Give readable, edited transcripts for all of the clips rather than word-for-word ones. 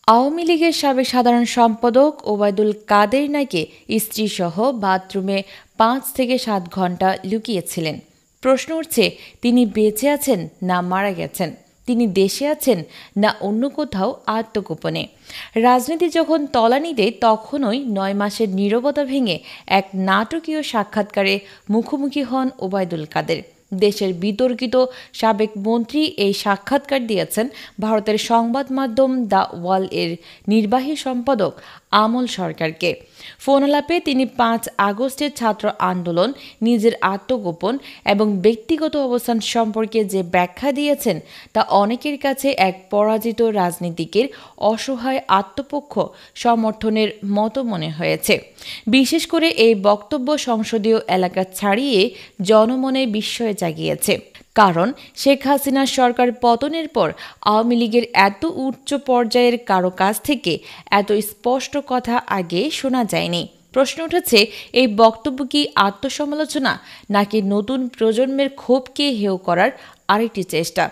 আওয়ামী লীগের সাবেক সাধারণ সম্পাদক ওবায়দুল কাদের নাকি স্ত্রীসহ বাথরুমে ৫ থেকে ৭ ঘণ্টা লুকিয়েছিলেন। প্রশ্ন উঠছে, তিনি বেঁচে আছেন না মারা গেছেন? তিনি দেশে আছেন না অন্য কোথাও আত্মগোপনে? রাজনীতি যখন তলানি দেয় তখনই ৯ মাসের নীরবতা ভেঙে এক নাটকীয় সাক্ষাৎকারে মুখোমুখি হন ওবায়দুল কাদের। দেশের বিতর্কিত সাবেক মন্ত্রী এই সাক্ষাৎকার দিয়েছেন ভারতের সংবাদ মাধ্যম দ্য ওয়াল এর নির্বাহী সম্পাদক আমল সরকারকে। ফোনালাপে তিনি ৫ আগস্টের ছাত্র আন্দোলন, নিজের আত্মগোপন এবং ব্যক্তিগত অবস্থান সম্পর্কে যে ব্যাখ্যা দিয়েছেন তা অনেকের কাছে এক পরাজিত রাজনীতিকের অসহায় আত্মপক্ষ সমর্থনের মতো মনে হয়েছে। বিশেষ করে এই বক্তব্য সংসদীয় এলাকা ছাড়িয়ে জনমনে বিস্ময় জাগিয়েছে। কারণ শেখ হাসিনার সরকার পতনের পর আওয়ামী লীগের এত উচ্চ পর্যায়ের কারো কাছ থেকে এত স্পষ্ট কথা আগে শোনা যায়নি। প্রশ্ন উঠেছে, এই বক্তব্য কি আত্মসমালোচনা নাকি নতুন প্রজন্মের ক্ষোভকে হেয় করার আরেকটি চেষ্টা?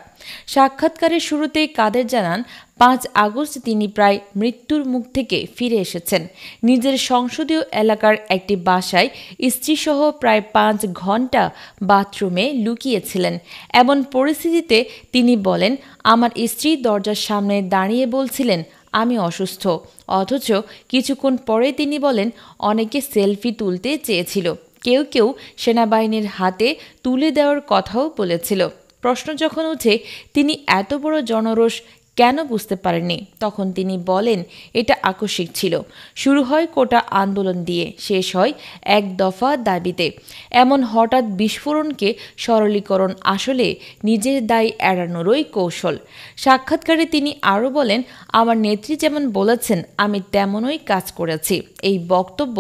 সাক্ষাৎকারের শুরুতেই কাদের জানান ৫ আগস্ট তিনি প্রায় মৃত্যুর মুখ থেকে ফিরে এসেছেন। নিজের সংসদীয় এলাকার একটি বাসায় স্ত্রীসহ প্রায় ৫ ঘণ্টা বাথরুমে লুকিয়েছিলেন। এমন পরিস্থিতিতে তিনি বলেন, আমার স্ত্রী দরজার সামনে দাঁড়িয়ে বলছিলেন আমি অসুস্থ। অথচ কিছুক্ষণ পরে তিনি বলেন, অনেকে সেলফি তুলতে চেয়েছিল, কেউ কেউ সেনাবাহিনীর হাতে তুলে দেওয়ার কথাও বলেছিল। প্রশ্ন যখন ওঠে তিনি এত বড় জনরোষ কেন বুঝতে পারেননি, তখন তিনি বলেন এটা আকস্মিক ছিল। শুরু হয় কোটা আন্দোলন দিয়ে, শেষ হয় এক দফা দাবিতে। এমন হঠাৎ বিস্ফোরণকে সরলীকরণ আসলে নিজের দায় এড়ানোরই কৌশল। সাক্ষাৎকারে তিনি আরও বলেন, আমার নেত্রী যেমন বলেছেন আমি তেমনই কাজ করেছি। এই বক্তব্য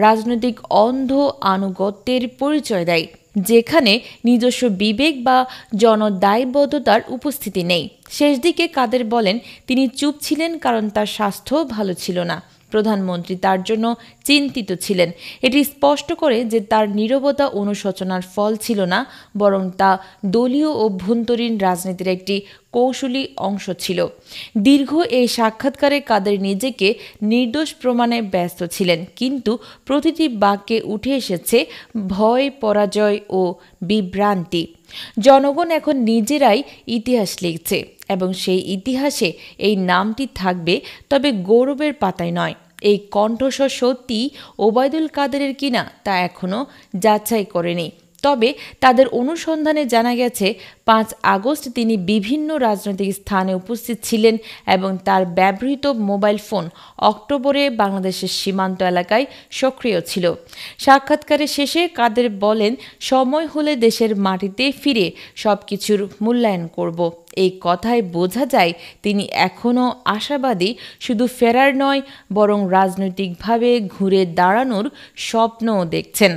রাজনৈতিক অন্ধ আনুগত্যের পরিচয় দেয়, যেখানে নিজস্ব বিবেক বা জনদায়বদ্ধতার উপস্থিতি নেই। শেষ দিকে কাদের বলেন তিনি চুপ ছিলেন কারণ তার স্বাস্থ্য ভালো ছিল না। প্রধানমন্ত্রী তার জন্য চিন্তিত ছিলেন। এটি স্পষ্ট করে যে তার নীরবতা অনুশোচনার ফল ছিল না, বরং তা দলীয় অভ্যন্তরীণ রাজনীতির একটি কৌশলী অংশ ছিল। দীর্ঘ এই সাক্ষাৎকারে কাদের নিজেকে নির্দোষ প্রমাণে ব্যস্ত ছিলেন, কিন্তু প্রতিটি বাক্যে উঠে এসেছে ভয়, পরাজয় ও বিভ্রান্তি। জনগণ এখন নিজেরাই ইতিহাস লিখছে এবং সেই ইতিহাসে এই নামটি থাকবে, তবে গৌরবের পাতায় নয়। এই কণ্ঠস্বর সত্যি ওবায়দুল কাদেরের কিনা তা এখনও যাচাই করেনি। তবে তাদের অনুসন্ধানে জানা গেছে ৫ আগস্ট তিনি বিভিন্ন রাজনৈতিক স্থানে উপস্থিত ছিলেন এবং তার ব্যবহৃত মোবাইল ফোন অক্টোবরে বাংলাদেশের সীমান্ত এলাকায় সক্রিয় ছিল। সাক্ষাৎকারের শেষে কাদের বলেন, সময় হলে দেশের মাটিতে ফিরে সবকিছুর মূল্যায়ন করব। এই কথায় বোঝা যায় তিনি এখনও আশাবাদী, শুধু ফেরার নয় বরং রাজনৈতিকভাবে ঘুরে দাঁড়ানোর স্বপ্নও দেখছেন।